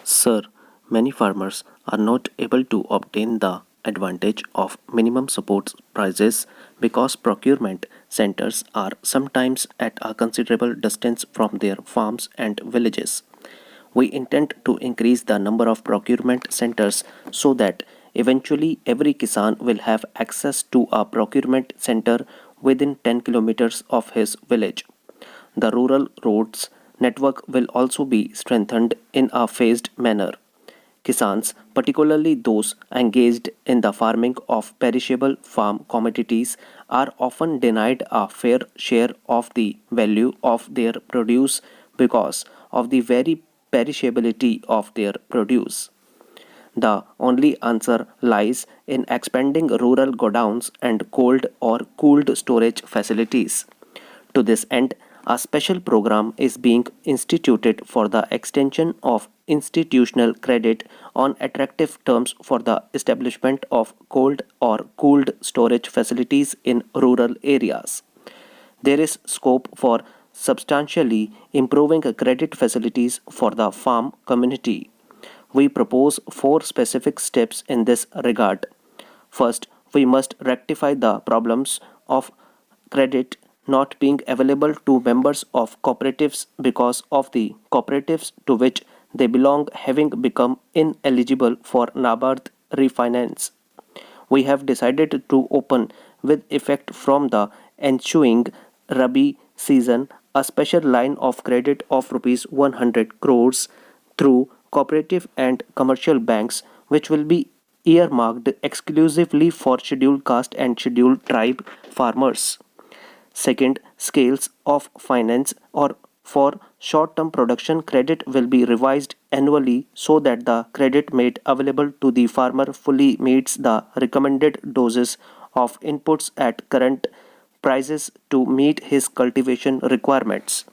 Sir, many farmers are not able to obtain the advantage of minimum support prices because procurement centers are sometimes at a considerable distance from their farms and villages. We intend to increase the number of procurement centers so that eventually every Kisan will have access to a procurement center within 10 kilometers of his village. The rural roads network will also be strengthened in a phased manner. Kisans, particularly those engaged in the farming of perishable farm commodities, are often denied a fair share of the value of their produce because of the very perishability of their produce. The only answer lies in expanding rural godowns and cold or cooled storage facilities. To this end, a special program is being instituted for the extension of institutional credit on attractive terms for the establishment of cold or cooled storage facilities in rural areas. There is scope for substantially improving credit facilities for the farm community. We propose four specific steps in this regard. First, we must rectify the problems of credit not being available to members of cooperatives because of the cooperatives to which they belong having become ineligible for NABARD refinance. We have decided to open with effect from the ensuing Rabi season a special line of credit of rupees 100 crores through cooperative and commercial banks, which will be earmarked exclusively for scheduled caste and scheduled tribe farmers. Second, scales of finance or for short-term production credit will be revised annually so that the credit made available to the farmer fully meets the recommended doses of inputs at current prices to meet his cultivation requirements.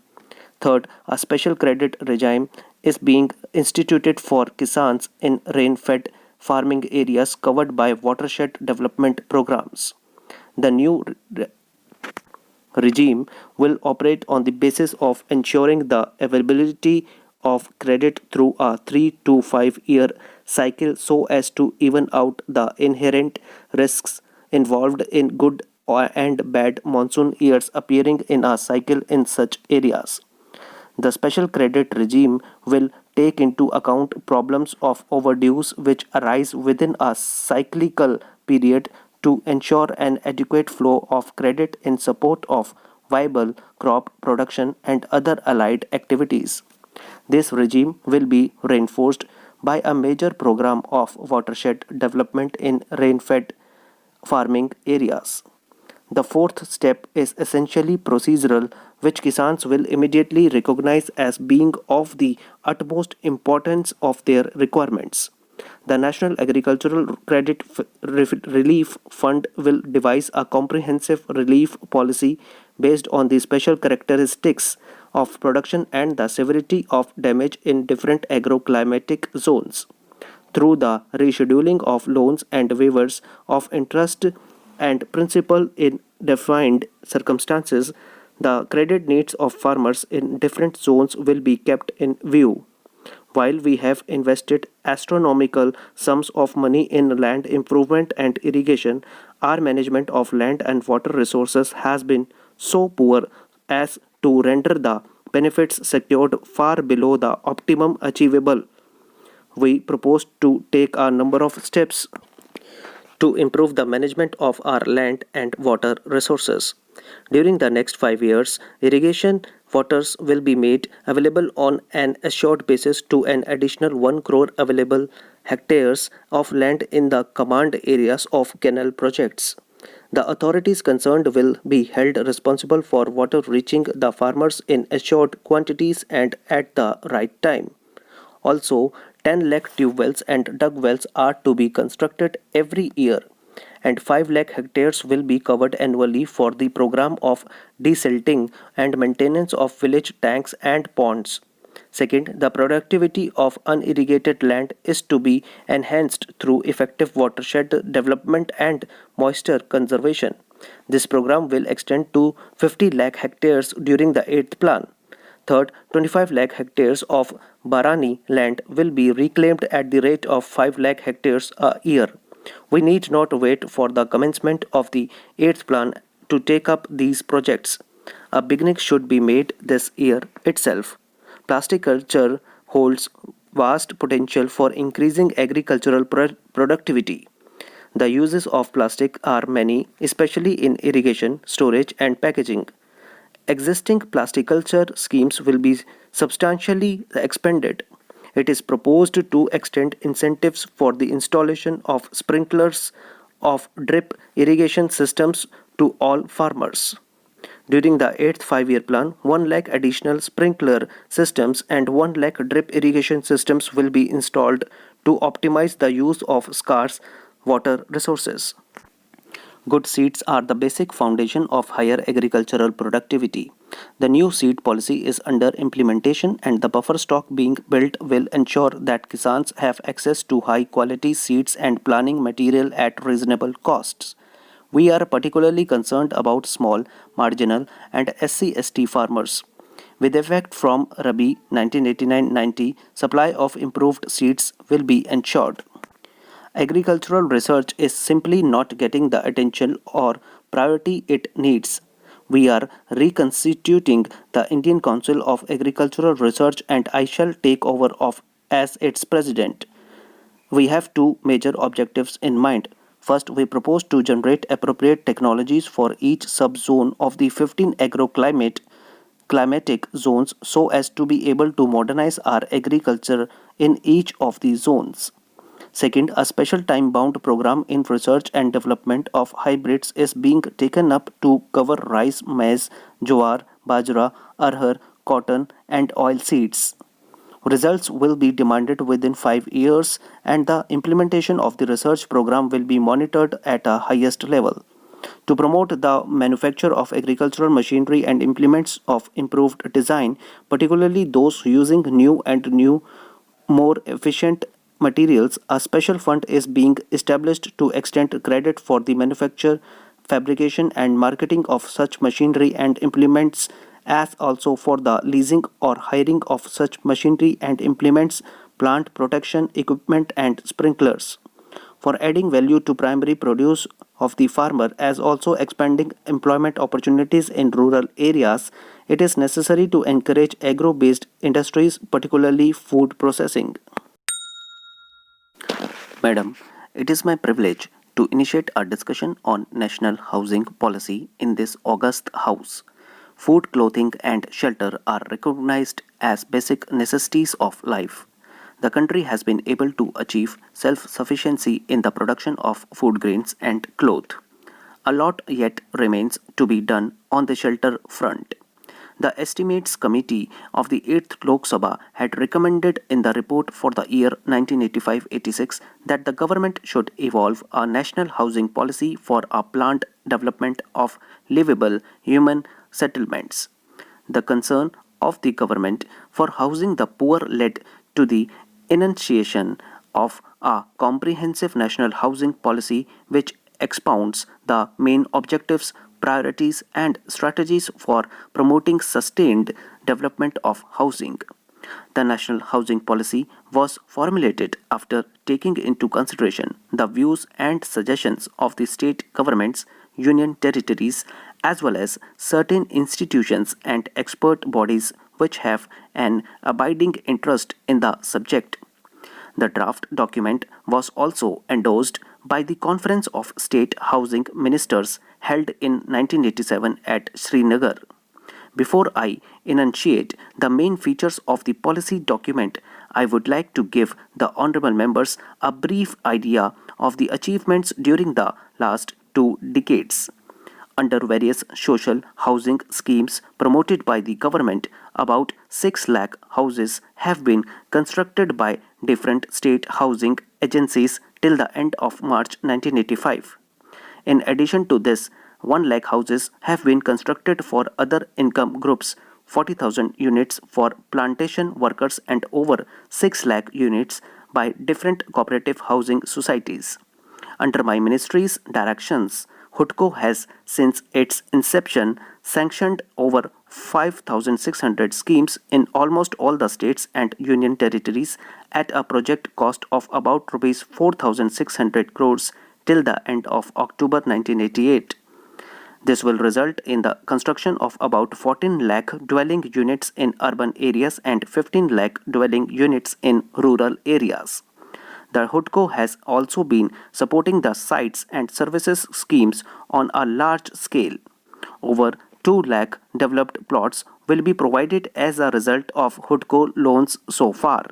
Third, a special credit regime is being instituted for Kisans in rain-fed farming areas covered by watershed development programs. The new regime will operate on the basis of ensuring the availability of credit through a 3 to 5 year cycle so as to even out the inherent risks involved in good and bad monsoon years appearing in a cycle in such areas. The special credit regime will take into account problems of overdues which arise within a cyclical period to ensure an adequate flow of credit in support of viable crop production and other allied activities. This regime will be reinforced by a major program of watershed development in rain-fed farming areas. The fourth step is essentially procedural, which Kisans will immediately recognize as being of the utmost importance of their requirements. The National Agricultural Credit Relief Fund will devise a comprehensive relief policy based on the special characteristics of production and the severity of damage in different agroclimatic zones. Through the rescheduling of loans and waivers of interest and principal in defined circumstances, the credit needs of farmers in different zones will be kept in view. While we have invested astronomical sums of money in land improvement and irrigation, our management of land and water resources has been so poor as to render the benefits secured far below the optimum achievable. We propose to take a number of steps to improve the management of our land and water resources. During the next 5 years, irrigation waters will be made available on an assured basis to an additional 1 crore available hectares of land in the command areas of canal projects. The authorities concerned will be held responsible for water reaching the farmers in assured quantities and at the right time. Also, 10 lakh tube wells and dug wells are to be constructed every year, and 5 lakh hectares will be covered annually for the program of desilting and maintenance of village tanks and ponds. Second, the productivity of unirrigated land is to be enhanced through effective watershed development and moisture conservation. This program will extend to 50 lakh hectares during the 8th plan. Third, 25 lakh hectares of Barani land will be reclaimed at the rate of 5 lakh hectares a year. We need not wait for the commencement of the 8th plan to take up these projects. A beginning should be made this year itself. Plastic culture holds vast potential for increasing agricultural productivity. The uses of plastic are many, especially in irrigation, storage, and packaging. Existing plasticulture schemes will be substantially expanded. It is proposed to extend incentives for the installation of sprinklers of drip irrigation systems to all farmers. During the 8th 5-year plan, 1 lakh additional sprinkler systems and 1 lakh drip irrigation systems will be installed to optimize the use of scarce water resources. Good seeds are the basic foundation of higher agricultural productivity. The new seed policy is under implementation, and the buffer stock being built will ensure that Kisans have access to high quality seeds and planting material at reasonable costs. We are particularly concerned about small, marginal, and SC/ST farmers. With effect from Rabi 1989-90, supply of improved seeds will be ensured. Agricultural research is simply not getting the attention or priority it needs. We are reconstituting the Indian Council of Agricultural Research, and I shall take over as its president. We have two major objectives in mind. First, we propose to generate appropriate technologies for each subzone of the 15 climatic zones so as to be able to modernize our agriculture in each of the zones. Second, a special time-bound program in research and development of hybrids is being taken up to cover rice, maize, jowar, bajra, arhar, cotton, and oil seeds. Results will be demanded within 5 years, and the implementation of the research program will be monitored at a highest level. To promote the manufacture of agricultural machinery and implements of improved design, particularly those using new, more efficient materials, a special fund is being established to extend credit for the manufacture, fabrication, and marketing of such machinery and implements, as also for the leasing or hiring of such machinery and implements, plant protection equipment, and sprinklers. For adding value to primary produce of the farmer as also expanding employment opportunities in rural areas, it is necessary to encourage agro-based industries, particularly food processing. Madam, it is my privilege to initiate a discussion on national housing policy in this august house. Food, clothing, and shelter are recognized as basic necessities of life. The country has been able to achieve self sufficiency in the production of food grains and cloth. A lot yet remains to be done on the shelter front. The Estimates Committee of the 8th Lok Sabha had recommended in the report for the year 1985-86 that the government should evolve a national housing policy for a planned development of livable human settlements. The concern of the government for housing the poor led to the enunciation of a comprehensive national housing policy which expounds the main objectives, priorities, and strategies for promoting sustained development of housing. The National Housing Policy was formulated after taking into consideration the views and suggestions of the state governments, union territories, as well as certain institutions and expert bodies which have an abiding interest in the subject. The draft document was also endorsed by the Conference of State Housing Ministers held in 1987 at Srinagar. Before I enunciate the main features of the policy document, I would like to give the honorable members a brief idea of the achievements during the last 2 decades. Under various social housing schemes promoted by the government, about 6 lakh houses have been constructed by different state housing agencies till the end of March 1985. In addition to this, 1 lakh houses have been constructed for other income groups, 40,000 units for plantation workers, and over 6 lakh units by different cooperative housing societies. Under my ministry's directions, HUDCO has, since its inception, sanctioned over 5,600 schemes in almost all the states and union territories at a project cost of about Rs 4,600 crores till the end of October 1988. This will result in the construction of about 14 lakh dwelling units in urban areas and 15 lakh dwelling units in rural areas. The HUDCO has also been supporting the sites and services schemes on a large scale. Over 2 lakh developed plots will be provided as a result of HUDCO loans so far.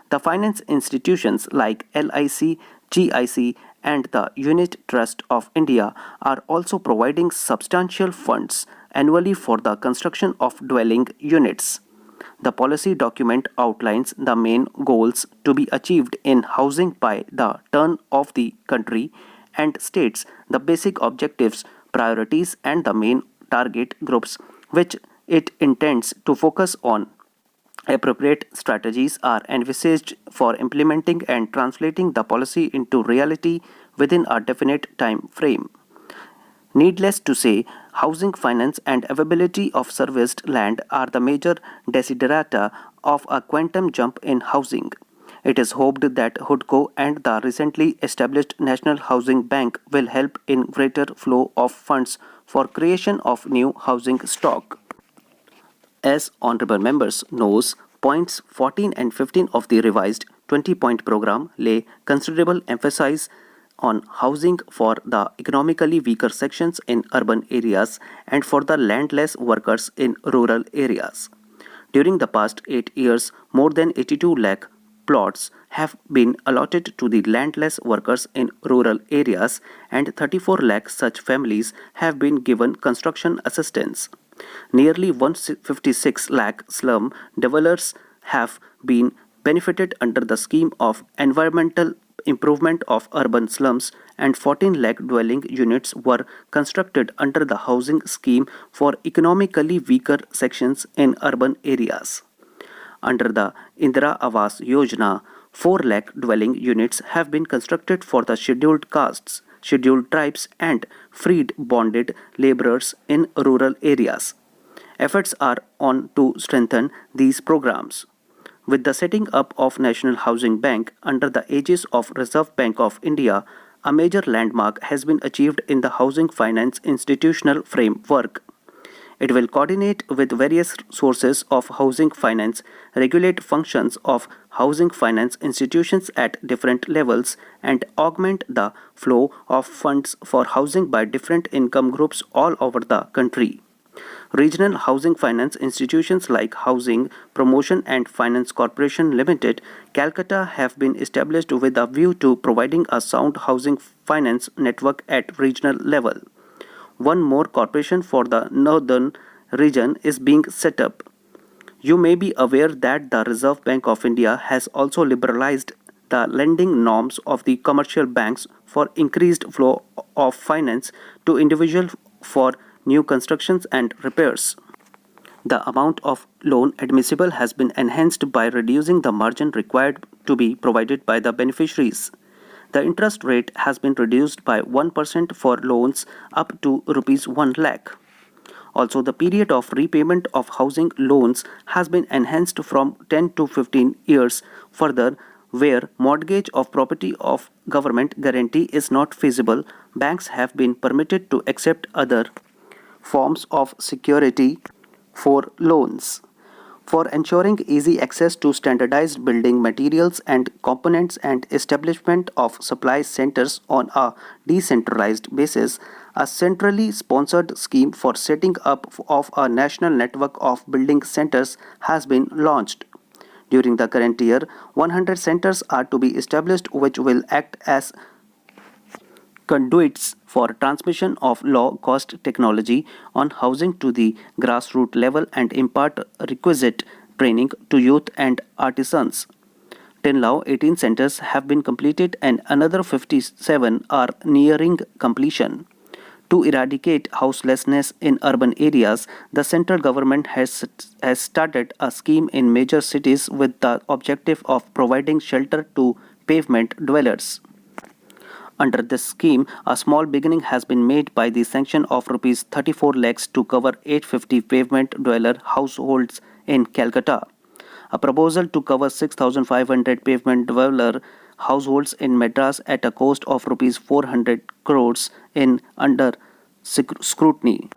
The finance institutions like LIC, GIC, and the Unit Trust of India are also providing substantial funds annually for the construction of dwelling units. The policy document outlines the main goals to be achieved in housing by the turn of the country and states the basic objectives, priorities, and the main target groups which it intends to focus on. Appropriate strategies are envisaged for implementing and translating the policy into reality within a definite time frame. Needless to say, housing finance and availability of serviced land are the major desiderata of a quantum jump in housing. It is hoped that HUDCO and the recently established National Housing Bank will help in greater flow of funds for creation of new housing stock. As honorable members knows, points 14 and 15 of the revised 20-point program lay considerable emphasis on housing for the economically weaker sections in urban areas and for the landless workers in rural areas. During the past 8 years, more than 82 lakh plots have been allotted to the landless workers in rural areas and 34 lakh such families have been given construction assistance. Nearly 156 lakh slum dwellers have been benefited under the scheme of environmental improvement of urban slums and 14 lakh dwelling units were constructed under the housing scheme for economically weaker sections in urban areas. Under the Indira Awas Yojana, 4 lakh dwelling units have been constructed for the scheduled castes, scheduled tribes and freed bonded laborers in rural areas. Efforts are on to strengthen these programs. With the setting up of National Housing Bank under the aegis of Reserve Bank of India, a major landmark has been achieved in the housing finance institutional framework. It will coordinate with various sources of housing finance, regulate functions of housing finance institutions at different levels, and augment the flow of funds for housing by different income groups all over the country. Regional housing finance institutions like Housing Promotion and Finance Corporation Limited, Calcutta have been established with a view to providing a sound housing finance network at regional level. One more corporation for the northern region is being set up. You may be aware that the Reserve Bank of India has also liberalized the lending norms of the commercial banks for increased flow of finance to individuals for new constructions and repairs. The amount of loan admissible has been enhanced by reducing the margin required to be provided by the beneficiaries. The interest rate has been reduced by 1% for loans up to Rs 1 lakh. Also, the period of repayment of housing loans has been enhanced from 10 to 15 years. Further, where mortgage of property of government guarantee is not feasible, banks have been permitted to accept other forms of security for loans. For ensuring easy access to standardized building materials and components and establishment of supply centers on a decentralized basis, a centrally sponsored scheme for setting up of a national network of building centers has been launched. During the current year, 100 centers are to be established which will act as conduits for transmission of low-cost technology on housing to the grassroots level and impart requisite training to youth and artisans. Till now, 18 centers have been completed and another 57 are nearing completion. To eradicate houselessness in urban areas, the central government has started a scheme in major cities with the objective of providing shelter to pavement dwellers. Under this scheme, a small beginning has been made by the sanction of rupees 34 lakhs to cover 850 pavement dweller households in Calcutta. A proposal to cover 6,500 pavement dweller households in Madras at a cost of rupees 400 crores in under scrutiny.